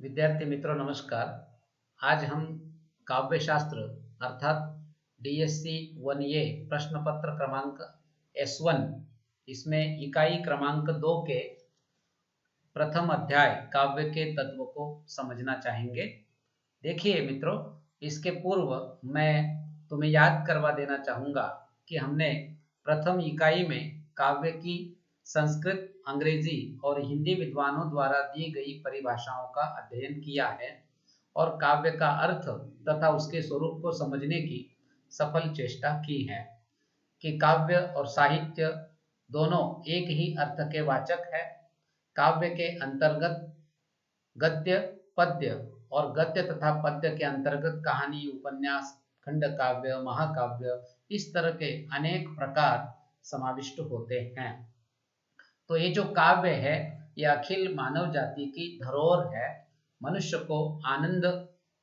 विद्यार्थी मित्रों नमस्कार। आज हम काव्य शास्त्र अर्थात DSC 1A प्रश्न पत्र क्रमांक S1 इसमें इकाई क्रमांक 2 के प्रथम अध्याय काव्य के तत्व को समझना चाहेंगे। देखिए मित्रों, इसके पूर्व मैं तुम्हें याद करवा देना चाहूँगा कि हमने प्रथम इकाई में काव्य की संस्कृत, अंग्रेजी और हिंदी विद्वानों द्वारा दी गई परिभाषाओं का अध्ययन किया है और काव्य का अर्थ तथा उसके स्वरूप को समझने की सफल चेष्टा की है कि काव्य और साहित्य दोनों एक ही अर्थ के वाचक है। काव्य के अंतर्गत गद्य, पद्य और गद्य तथा पद्य के अंतर्गत कहानी, उपन्यास, खंड काव्य, महाकाव्य, इस तरह के अनेक प्रकार समाविष्ट होते हैं। तो ये जो काव्य है ये अखिल मानव जाति की धरोहर है। मनुष्य को आनंद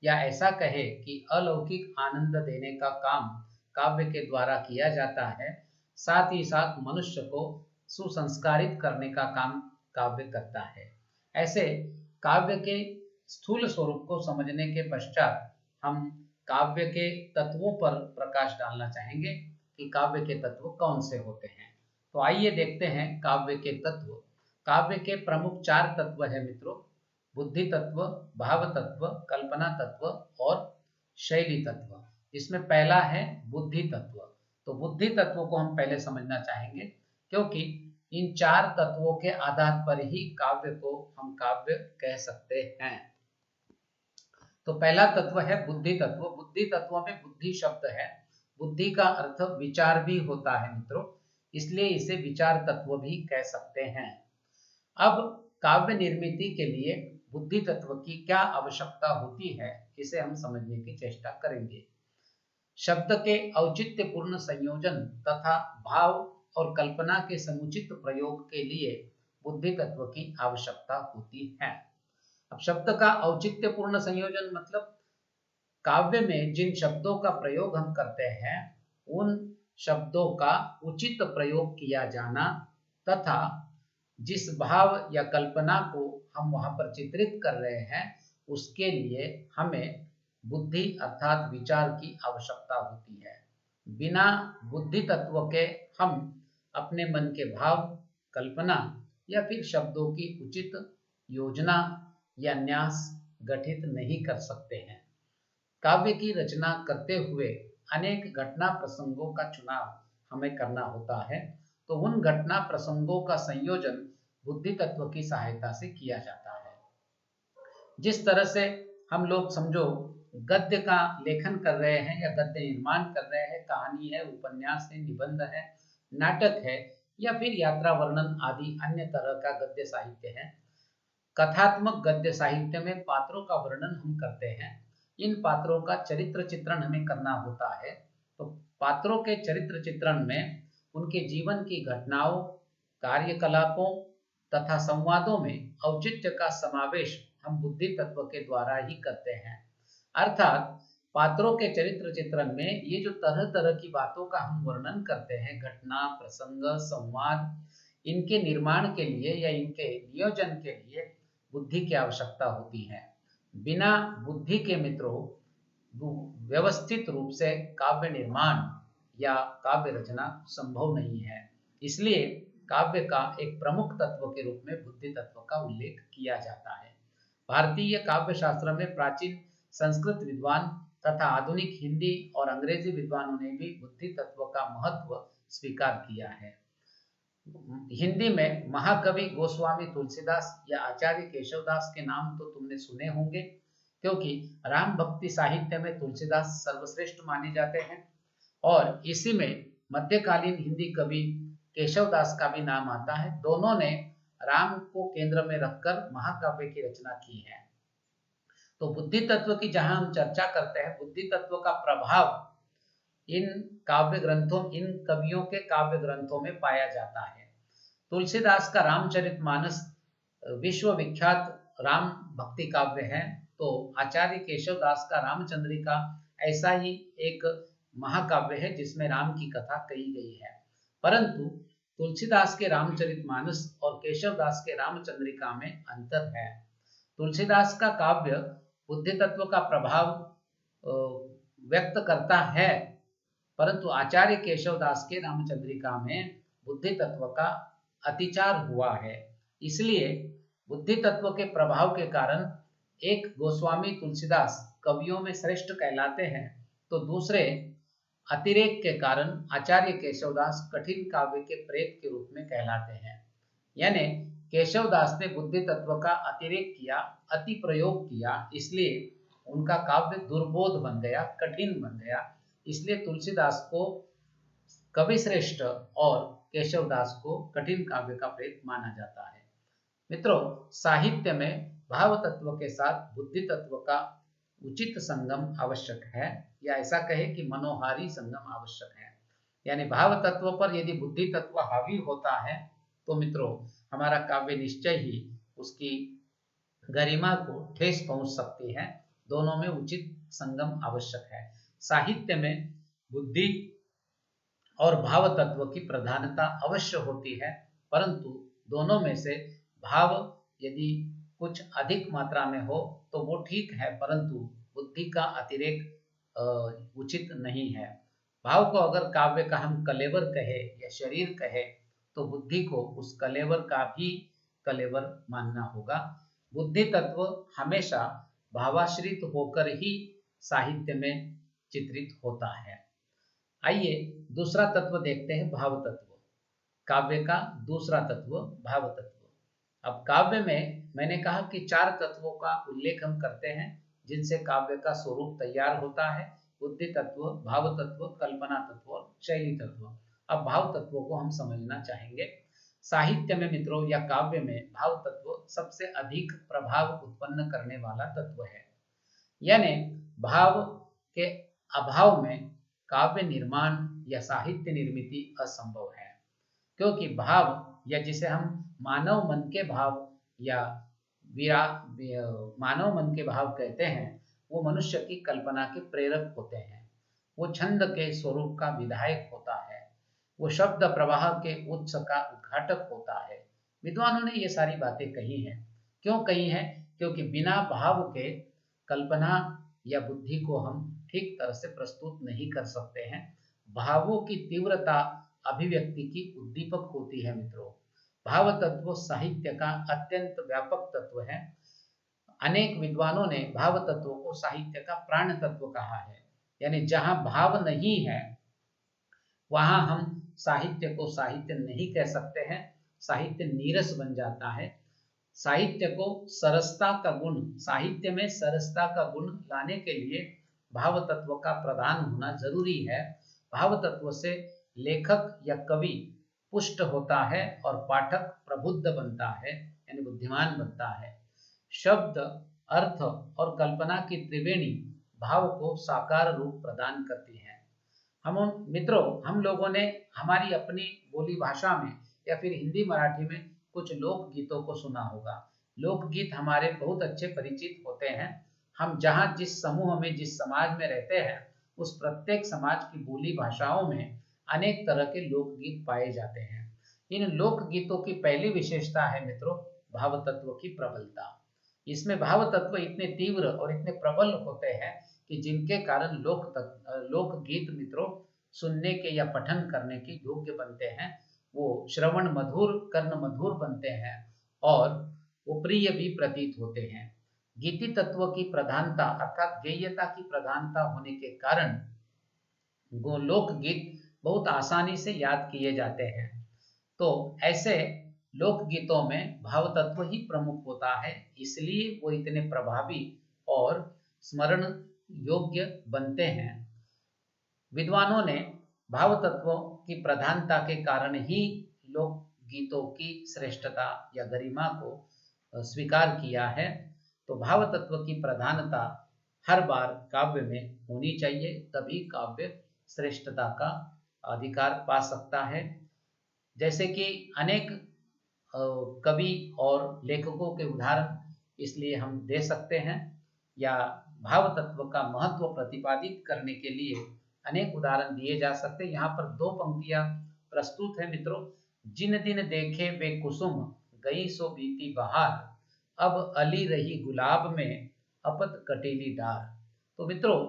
या ऐसा कहे कि अलौकिक आनंद देने का काम काव्य के द्वारा किया जाता है। साथ ही साथ मनुष्य को सुसंस्कारित करने का काम काव्य करता है। ऐसे काव्य के स्थूल स्वरूप को समझने के पश्चात हम काव्य के तत्वों पर प्रकाश डालना चाहेंगे कि काव्य के तत्व कौन से होते हैं। तो आइए देखते हैं काव्य के तत्व। काव्य के प्रमुख 4 तत्व है मित्रों: बुद्धि तत्व, भाव तत्व, कल्पना तत्व और शैली तत्व। इसमें पहला है बुद्धि तत्व। तो बुद्धि तत्व को हम पहले समझना चाहेंगे क्योंकि इन 4 तत्वों के आधार पर ही काव्य को हम काव्य कह सकते हैं। तो पहला तत्व है बुद्धि तत्व। बुद्धि तत्व में बुद्धि शब्द है। बुद्धि का अर्थ विचार भी होता है मित्रों, इसलिए इसे विचार तत्व भी कह सकते हैं। अब काव्य निर्मिति के लिए बुद्धि तत्व की क्या आवश्यकता होती है, इसे हम समझने की चेष्टा करेंगे। शब्द के औचित्यपूर्ण संयोजन तथा भाव और कल्पना के समुचित प्रयोग के लिए बुद्धि तत्व की आवश्यकता होती है। अब शब्द का औचित्यपूर्ण संयोजन मतलब काव्य में जिन शब्दों का प्रयोग हम करते हैं उन शब्दों का उचित प्रयोग किया जाना तथा जिस भाव या कल्पना को हम वहां पर चित्रित कर रहे हैं उसके लिए हमें बुद्धि अर्थात विचार की आवश्यकता होती है। बिना बुद्धि तत्व के हम अपने मन के भाव, कल्पना या फिर शब्दों की उचित योजना या न्यास गठित नहीं कर सकते हैं। काव्य की रचना करते हुए अनेक घटना प्रसंगों का चुनाव हमें करना होता है, तो उन घटना प्रसंगों का संयोजन बुद्धि तत्व की सहायता से किया जाता है। जिस तरह से हम लोग समझो गद्य का लेखन कर रहे हैं या गद्य निर्माण कर रहे हैं, कहानी है, उपन्यास है, निबंध है, नाटक है या फिर यात्रा वर्णन आदि अन्य तरह का गद्य साहित्य है। कथात्मक गद्य साहित्य में पात्रों का वर्णन हम करते हैं। इन पात्रों का चरित्र चित्रण हमें करना होता है। तो पात्रों के चरित्र चित्रण में उनके जीवन की घटनाओं, कार्यकलापों तथा संवादों में औचित्य का समावेश हम बुद्धि तत्व के द्वारा ही करते हैं। अर्थात पात्रों के चरित्र चित्रण में ये जो तरह तरह की बातों का हम वर्णन करते हैं, घटना, प्रसंग, संवाद, इनके निर्माण के लिए या इनके नियोजन के लिए बुद्धि की आवश्यकता होती है। बिना बुद्धि के मित्रों व्यवस्थित रूप से काव्य निर्माण या काव्य रचना संभव नहीं है। इसलिए काव्य का एक प्रमुख तत्व के रूप में बुद्धि तत्व का उल्लेख किया जाता है। भारतीय काव्य शास्त्र में प्राचीन संस्कृत विद्वान तथा आधुनिक हिंदी और अंग्रेजी विद्वानों ने भी बुद्धि तत्व का महत्व स्वीकार किया है। हिंदी में महाकवि गोस्वामी तुलसीदास या आचार्य केशवदास के नाम तो तुमने सुने होंगे क्योंकि राम भक्ति साहित्य में तुलसीदास सर्वश्रेष्ठ माने जाते हैं और इसी में मध्यकालीन हिंदी कवि केशवदास का भी नाम आता है। दोनों ने राम को केंद्र में रखकर महाकाव्य की रचना की है। तो बुद्धि तत्व की जहां हम चर्चा करते हैं, बुद्धि तत्व का प्रभाव इन काव्य ग्रंथों, इन कवियों के काव्य ग्रंथों में पाया जाता है। तुलसीदास का रामचरितमानस विश्व विख्यात राम भक्ति काव्य है, तो आचार्य केशवदास का रामचंद्रिका ऐसा ही एक महाकाव्य है जिसमें राम की कथा कही गई है। परंतु तुलसीदास के रामचरितमानस और केशवदास के रामचंद्रिका में अंतर है। तुलसीदास का काव्य बुद्धि तत्व का प्रभाव व्यक्त करता है, परंतु आचार्य केशवदास के रामचंद्रिका में बुद्धि तत्व का अतिचार हुआ है। इसलिए बुद्धि तत्व के प्रभाव के कारण एक गोस्वामी तुलसीदास कवियों में श्रेष्ठ कहलाते हैं, तो दूसरे अतिरेक के कारण आचार्य केशवदास कठिन काव्य के प्रेत के रूप में कहलाते हैं। यानी केशवदास ने बुद्धि तत्व का अतिरेक किया, अति प्रयोग किया, इसलिए उनका काव्य दुर्बोध बन गया, कठिन बन गया। इसलिए तुलसीदास को कवि श्रेष्ठ और केशवदास को कठिन काव्य का प्रेत माना जाता है। मित्रों, साहित्य में भाव तत्व के साथ बुद्धि तत्व का उचित संगम आवश्यक है, या ऐसा कहे कि मनोहारी संगम आवश्यक है। यानी भाव तत्व पर यदि बुद्धि तत्व हावी होता है तो मित्रों हमारा काव्य निश्चय ही उसकी गरिमा को ठेस पहुंच सकती है। दोनों में उचित संगम आवश्यक है। साहित्य में बुद्धि और भाव तत्व की प्रधानता अवश्य होती है, परंतु दोनों में से भाव यदि कुछ अधिक मात्रा में हो तो वो ठीक है, परंतु बुद्धि का अतिरेक उचित नहीं है। भाव को अगर काव्य का हम कलेवर कहे या शरीर कहे तो बुद्धि को उस कलेवर का भी कलेवर मानना होगा। बुद्धि तत्व हमेशा भावाश्रित होकर ही साहित्य में चित्रित होता है। आइए दूसरा तत्व देखते हैं, भाव तत्व। काव्य का दूसरा तत्व भाव तत्व। अब काव्य में मैंने कहा कि 4 तत्वों का उल्लेख हम करते हैं जिनसे काव्य का स्वरूप तैयार होता है: बुद्धि तत्व, भाव तत्व, कल्पना तत्व और शैली तत्व। अब भाव तत्वों को हम समझना चाहेंगे। साहित्य में मित्रों या काव्य में भाव तत्व सबसे अधिक प्रभाव उत्पन्न करने वाला तत्व है। यानी भाव के अभाव में काव्य निर्माण या साहित्य निर्मिति असंभव है, क्योंकि भाव, या जिसे हम मानव मन के भाव या मानव मन के भाव कहते हैं, वो मनुष्य की कल्पना के प्रेरक होते हैं। वो छंद के स्वरूप का विधायक होता है। वो शब्द प्रवाह के उत्स का उद्घाटक होता है। विद्वानों ने ये सारी बातें कही हैं। क्यों कही हैं? क्योंकि बिना भाव के कल्पना या बुद्धि को हम ठीक तरह से प्रस्तुत नहीं कर सकते हैं। भावों की तीव्रता अभिव्यक्ति की उद्दीपक होती है। मित्रों, भाव तत्व साहित्य का अत्यंत व्यापक तत्व है। अनेक विद्वानों ने भाव तत्व को साहित्य का प्राण तत्व कहा है। यानी जहां भाव नहीं है वहां हम साहित्य को साहित्य नहीं कह सकते हैं। साहित्य नीरस बन जाता है। साहित्य को सरसता का गुण, साहित्य में सरसता का गुण लाने के लिए भाव तत्व का प्रदान होना जरूरी है। भाव तत्व से लेखक या कवि पुष्ट होता है और पाठक प्रबुद्ध बनता है, यानी बुद्धिमान बनता है। शब्द, अर्थ और कल्पना की त्रिवेणी भाव को साकार रूप प्रदान करती है। मित्रों, हम लोगों ने हमारी अपनी बोली भाषा में या फिर हिंदी मराठी में कुछ लोकगीतों को सुना होगा। लोकगीत हमारे बहुत अच्छे परिचित होते हैं। हम जहाँ जिस समूह में, जिस समाज में रहते हैं, उस प्रत्येक समाज की बोली भाषाओं में अनेक तरह के लोकगीत पाए जाते हैं। इन लोकगीतों की पहली विशेषता है मित्रों भाव तत्व की प्रबलता। इसमें भाव तत्व इतने तीव्र और इतने प्रबल होते हैं कि जिनके कारण लोकगीत मित्रों सुनने के या पठन करने के योग्य बनते हैं। वो श्रवण मधुर, कर्ण मधुर बनते हैं और वो प्रिय भी प्रतीत होते हैं। गीति तत्व की प्रधानता अर्थात गेयता की प्रधानता होने के कारण वो लोकगीत बहुत आसानी से याद किए जाते हैं। तो ऐसे लोकगीतों में भाव तत्व ही प्रमुख होता है, इसलिए वो इतने प्रभावी और स्मरण योग्य बनते हैं। विद्वानों ने भाव तत्वों की प्रधानता के कारण ही लोकगीतों की श्रेष्ठता या गरिमा को स्वीकार किया है। तो भाव तत्व की प्रधानता हर बार काव्य में होनी चाहिए, तभी काव्य श्रेष्ठता का अधिकार पा सकता है। जैसे कि अनेक कवि और लेखकों के उदाहरण इसलिए हम दे सकते हैं, या भाव तत्व का महत्व प्रतिपादित करने के लिए अनेक उदाहरण दिए जा सकते हैं। यहाँ पर 2 पंक्तियां प्रस्तुत है मित्रों। जिन दिन देखे वे कुसुम, गई सो बीती बहार, अब अली रही गुलाब में अपत कटीली डार। तो मित्रों,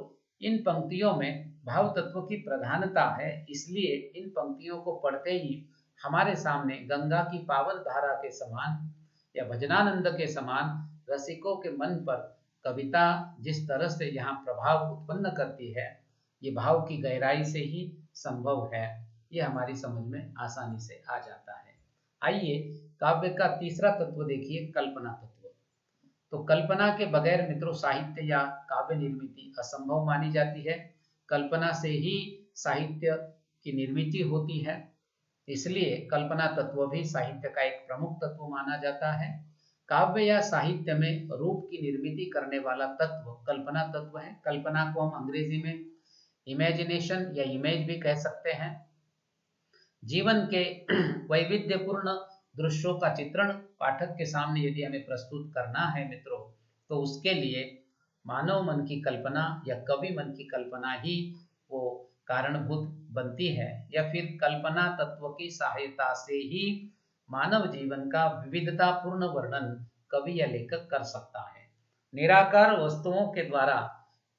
इन पंक्तियों में भाव तत्व की प्रधानता है, इसलिए इन पंक्तियों को पढ़ते ही हमारे सामने गंगा की पावन धारा के समान या भजनानंद के समान रसिकों के मन पर कविता जिस तरह से यहाँ प्रभाव उत्पन्न करती है, ये भाव की गहराई से ही संभव है। ये हमारी समझ में आसानी से आ जाता है। आइए काव्य का तीसरा तत्व देखिए, कल्पना तत्व। तो कल्पना के बगैर मित्रों साहित्य या काव्य निर्मिति असंभव मानी जाती है। कल्पना से ही साहित्य की निर्मिति होती है, इसलिए कल्पना तत्व भी साहित्य का एक प्रमुख तत्व माना जाता है। काव्य या साहित्य में रूप की निर्मिति करने वाला तत्व कल्पना तत्व है। कल्पना को हम अंग्रेजी में इमेजिनेशन या इमेज भी कह सकते हैं। जीवन के वैविध्यपूर्ण दृश्यों का चित्रण पाठक के सामने यदि हमें प्रस्तुत करना है मित्रों, तो उसके लिए मानव मन की कल्पना या कवि मन की कल्पना ही वो कारणभूत बनती है, या फिर कल्पना तत्व की सहायता से ही मानव जीवन का विविधतापूर्ण वर्णन कवि या लेखक कर सकता है। निराकार वस्तुओं के द्वारा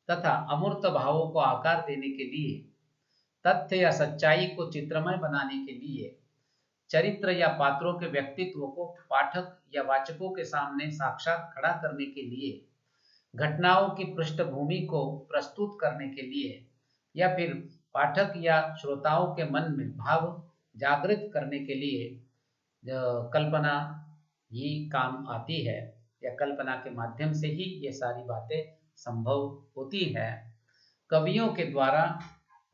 तथा अमूर्त भावों को आकार देने के लिए, तथ्य या सच्चाई को चित्रमय बनाने के लिए, चरित्र या पात्रों के व्यक्तित्व को पाठक या वाचकों के सामने साक्षात खड़ा करने के लिए, घटनाओं की पृष्ठभूमि को प्रस्तुत करने के लिए, या फिर पाठक या श्रोताओं के मन में भाव जागृत करने के लिए कल्पना ही काम आती है, या कल्पना के माध्यम से ही ये सारी बातें संभव होती है। कवियों के द्वारा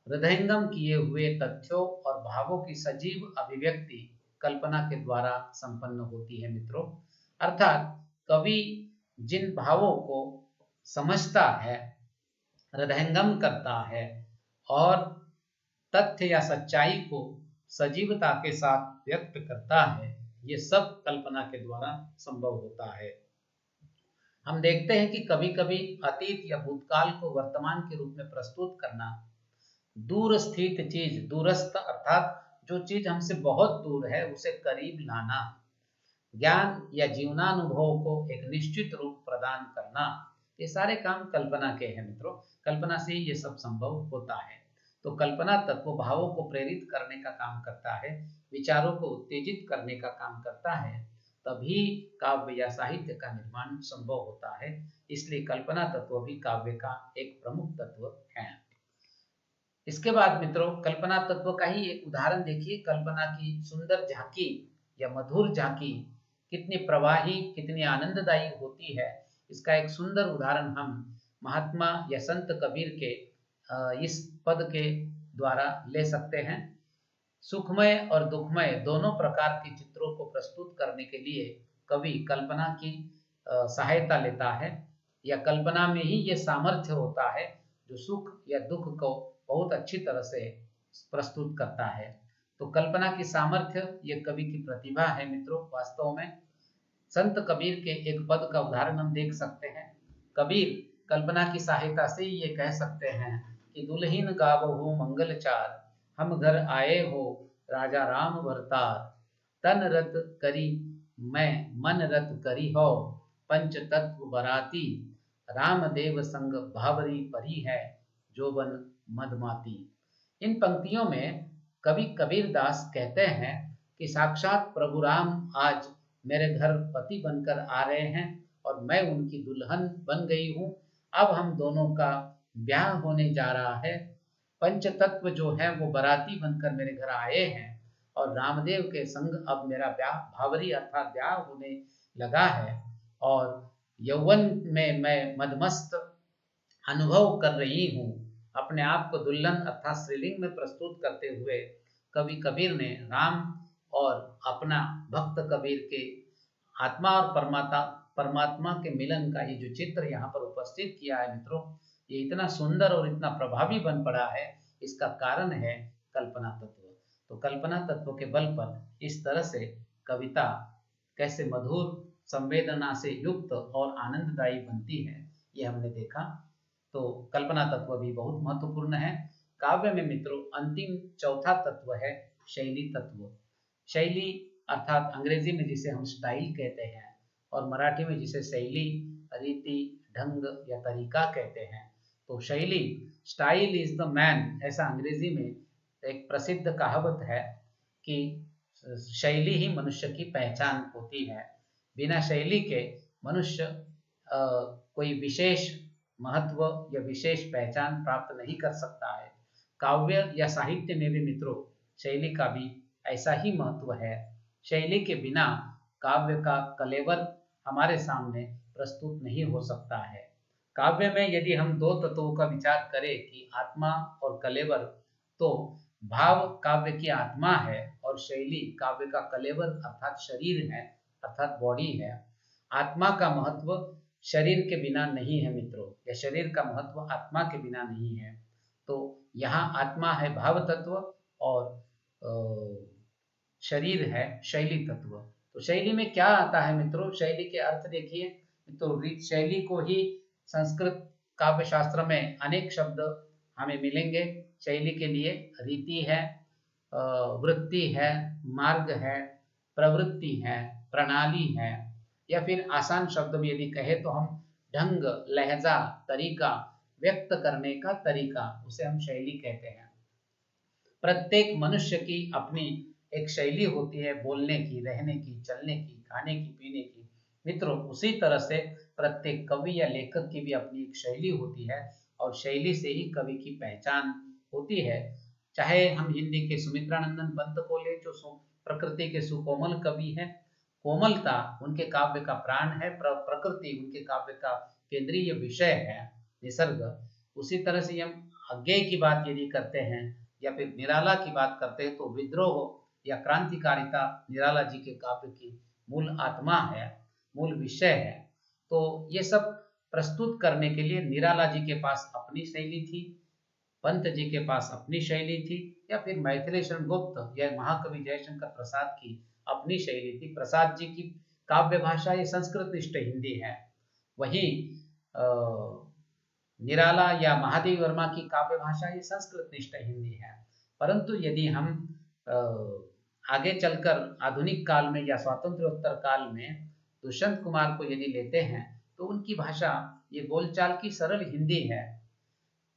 हृदयंगम किए हुए तथ्यों और भावों की सजीव अभिव्यक्ति कल्पना के द्वारा संपन्न होती है मित्रों। अर्थात कवि जिन भावों को समझता है, हृदयंगम करता है और तथ्य या सच्चाई को सजीवता के साथ व्यक्त करता है, ये सब कल्पना के द्वारा संभव होता है। हम देखते हैं कि कभी कभी अतीत या भूतकाल को वर्तमान के रूप में प्रस्तुत करना, दूर स्थित चीज, दूरस्थ अर्थात जो चीज हमसे बहुत दूर है उसे करीब लाना, ज्ञान या जीवनानुभव को एक निश्चित रूप प्रदान करना, ये सारे काम कल्पना के हैं मित्रों। कल्पना से ही ये सब संभव होता है। तो कल्पना तत्व भावों को प्रेरित करने का काम करता है, विचारों को उत्तेजित करने का काम करता है, तभी काव्य या साहित्य का निर्माण संभव होता है। इसलिए कल्पना तत्व भी काव्य का एक प्रमुख तत्व है। इसके बाद मित्रों कल्पना तत्व का ही एक उदाहरण देखिए। कल्पना की सुंदर झांकी या मधुर झांकी कितनी प्रवाही, कितनी आनंददायी होती है, इसका एक सुंदर उदाहरण हम महात्मा या संत कबीर के इस पद के द्वारा ले सकते हैं। सुखमय और दुखमय दोनों प्रकार के चित्रों को प्रस्तुत करने के लिए कवि कल्पना की सहायता लेता है, या कल्पना में ही ये सामर्थ्य होता है जो सुख या दुख को बहुत अच्छी तरह से प्रस्तुत करता है। तो कल्पना की सामर्थ्य ये कवि की प्रतिभा है मित्रों। वास्तव में संत कबीर के एक पद का उदाहरण हम देख सकते हैं। कबीर कल्पना की सहायता से ये कह सकते हैं कि दुल्हीन गावहु मंगल चार, हम घर आए हो राजा राम भरतार, तन रत करी मैं मन रत करी हो, पंच तत्व बराती, राम देव संग भावरी परी है, जोबन मदमाती। इन पंक्तियों में कवि कबीर दास कहते हैं कि साक्षात प्रभु राम आज मेरे घर पति बनकर आ रहे हैं और मैं उनकी दुल्हन बन गई हूँ। अब हम दोनों का ब्याह होने जा रहा है। पंच तत्व जो है वो बराती बनकर मेरे घर आए हैं और रामदेव के संग अब मेरा ब्याह, भावरी अर्थात ब्याह होने लगा है, और यौवन में मैं मदमस्त अनुभव कर रही हूँ। अपने आप को दुल्हन अर्थात स्त्रीलिंग में प्रस्तुत करते हुए कवि कबीर ने राम और अपना भक्त कबीर के आत्मा और परमात्मा के मिलन का ये जो चित्र यहाँ पर उपस्थित किया है मित्रों, ये इतना सुंदर और इतना प्रभावी बन पड़ा है, इसका कारण है कल्पना तत्व। तो कल्पना तत्व के बल पर इस तरह से कविता कैसे मधुर, संवेदना से युक्त और आनंददायी बनती है, ये हमने देखा। तो कल्पना तत्व भी बहुत महत्वपूर्ण है। काव्य में मित्रों अंतिम चौथा तत्व है शैली तत्व। शैली अर्थात अंग्रेजी में जिसे हम स्टाइल कहते हैं, और मराठी में जिसे शैली, रीति, ढंग या तरीका कहते हैं। तो शैली, स्टाइल इज द मैन, ऐसा अंग्रेजी में एक प्रसिद्ध कहावत है कि शैली ही मनुष्य की पहचान होती है। बिना शैली के मनुष्य कोई विशेष महत्व या विशेष पहचान प्राप्त नहीं कर सकता है। काव्य या साहित्य में भी मित्रों शैली का भी ऐसा ही महत्व है। शैली के बिना काव्य का कलेवर हमारे सामने प्रस्तुत नहीं हो सकता है। काव्य में यदि हम दो तत्वों का विचार करें कि आत्मा और कलेवर, तो भाव काव्य की आत्मा है और शैली काव्य का कलेवर अर्थात शरीर है, अर्थात बॉडी है। आत्मा का महत्व शरीर के बिना नहीं है मित्रों, या शरीर का महत्व आत्मा के बिना नहीं है। तो यहाँ आत्मा है भाव तत्व और शरीर है शैली तत्व। तो शैली में क्या आता है मित्रों, शैली के अर्थ देखिए मित्रों। शैली को ही संस्कृत काव्य शास्त्र में अनेक शब्द हमें मिलेंगे। शैली के लिए रीति है, वृत्ति है, मार्ग है, प्रवृत्ति है, प्रणाली है, या फिर आसान शब्द में यदि कहे तो हम ढंग, लहजा, तरीका, व्यक्त करने का तरीका, उसे हम शैली कहते हैं। प्रत्येक मनुष्य की अपनी एक शैली होती है, बोलने की, रहने की, चलने की, खाने की, पीने की। मित्रों उसी तरह से प्रत्येक कवि या लेखक की भी अपनी एक शैली होती है और शैली से ही कवि की पहचान होती है। चाहे हम हिंदी के सुमित्रानंदन पंत को ले, जो प्रकृति के सुकोमल कवि हैं। कोमलता उनके काव्य का प्राण है, प्रकृति उनके काव्य का केंद्रीय विषय है, निसर्ग। उसी तरह से हम अज्ञेय की बात यदि करते हैं या फिर निराला की बात करते हैं, तो विद्रोह या क्रांतिकारिता निराला जी के काव्य की मूल आत्मा है, मूल विषय है। तो ये सब प्रस्तुत करने के लिए निराला जी के पास अपनी शैली थी, पंत जी के पास अपनी शैली थी, या फिर मैथिली शरण गुप्त या महाकवि जयशंकर प्रसाद की अपनी शैली थी। प्रसाद जी की काव्य भाषा ये संस्कृतिष्ठ हिंदी है, वही निराला या महादेव वर्मा की काव्य भाषा ये संस्कृतनिष्ठ हिंदी है। परंतु यदि हम आगे चलकर आधुनिक काल में या स्वातंत्र्योत्तर काल में दुष्यंत कुमार को यदि लेते हैं, तो उनकी भाषा ये बोलचाल की सरल हिंदी है।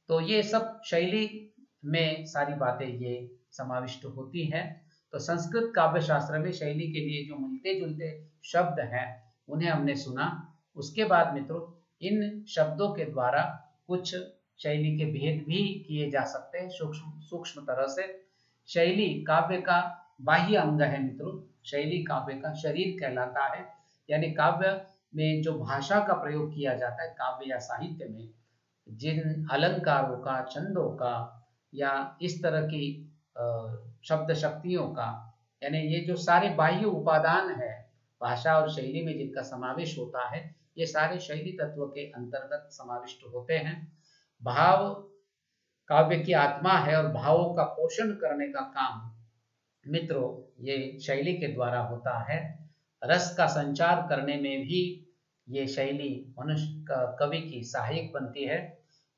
तो ये सब शैली में सारी बातें ये समाविष्ट होती हैं। तो संस्कृत काव्य शास्त्र में शैली के लिए जो मिलते जुलते शब्द हैं उन्हें हमने सुना। उसके बाद मित्रों इन शब्दों के द्वारा कुछ शैली के भेद भी किए जा सकते हैं सूक्ष्म सूक्ष्म तरह से। शैली काव्य का बाह्य अंग है मित्रों, शैली काव्य का शरीर कहलाता है। यानी काव्य में जो भाषा का प्रयोग किया जाता है, काव्य या साहित्य में जिन अलंकारों का, छंदों का या इस तरह की शब्द शक्तियों का, यानी ये जो सारे बाह्य उपादान है भाषा और शैली में जिनका समावेश होता है, ये सारे शैली तत्व के अंतर्गत समाविष्ट होते हैं। भाव काव्य की आत्मा है और भावों का पोषण करने का काम मित्रों ये शैली के द्वारा होता है। रस का संचार करने में भी ये शैली मनुष्य कवि की सहायक बनती है।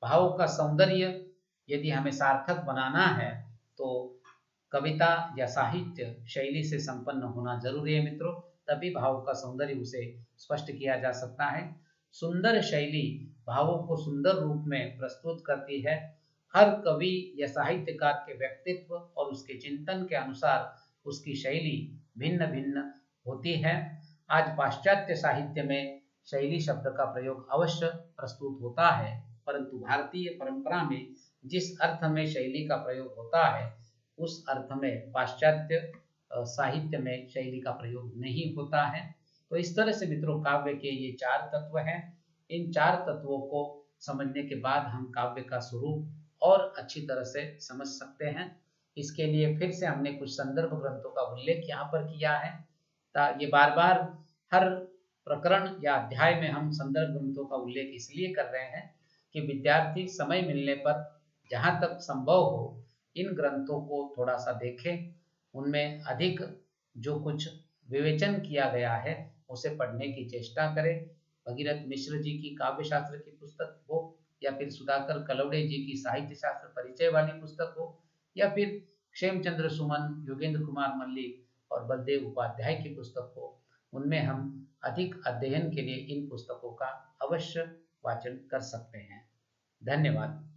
भाव का सौंदर्य यदि हमें सार्थक बनाना है तो कविता या साहित्य शैली से संपन्न होना जरूरी है मित्रों, तभी भाव का सौंदर्य उसे स्पष्ट किया जा सकता है। सुंदर शैली भावों को सुंदर रूप में प्रस्तुत करती है। हर कवि या साहित्यकार के व्यक्तित्व और उसके चिंतन के अनुसार उसकी शैली भिन्न भिन्न होती है। आज पाश्चात्य साहित्य में शैली शब्द का प्रयोग अवश्य प्रस्तुत होता है, परंतु भारतीय परंपरा में जिस अर्थ में शैली का प्रयोग होता है उस अर्थ में पाश्चात्य साहित्य में शैली का प्रयोग नहीं होता है। तो इस तरह से मित्रों काव्य के ये चार तत्व हैं। इन चार तत्वों को समझने के बाद हम काव्य का स्वरूप और अच्छी तरह से समझ सकते हैं। इसके लिए फिर से हमने कुछ संदर्भ ग्रंथों का उल्लेख यहाँ पर किया है। ये बार बार हर प्रकरण या अध्याय में हम संदर्भ ग्रंथों का उल्लेख इसलिए कर रहे हैं कि विद्यार्थी समय मिलने पर जहाँ तक संभव हो इन ग्रंथों को थोड़ा सा देखें, उनमें अधिक जो कुछ विवेचन किया गया है उसे पढ़ने की चेष्टा करें। भगीरथ मिश्र जी की काव्य शास्त्र की पुस्तक हो या फिर सुधाकर कलौड़े जी की साहित्य शास्त्र परिचय वाली पुस्तक हो या फिर क्षेमचंद्र सुमन, योगेंद्र कुमार मल्लिक और बलदेव उपाध्याय की पुस्तक हो, उनमें हम अधिक अध्ययन के लिए इन पुस्तकों का अवश्य वाचन कर सकते हैं। धन्यवाद।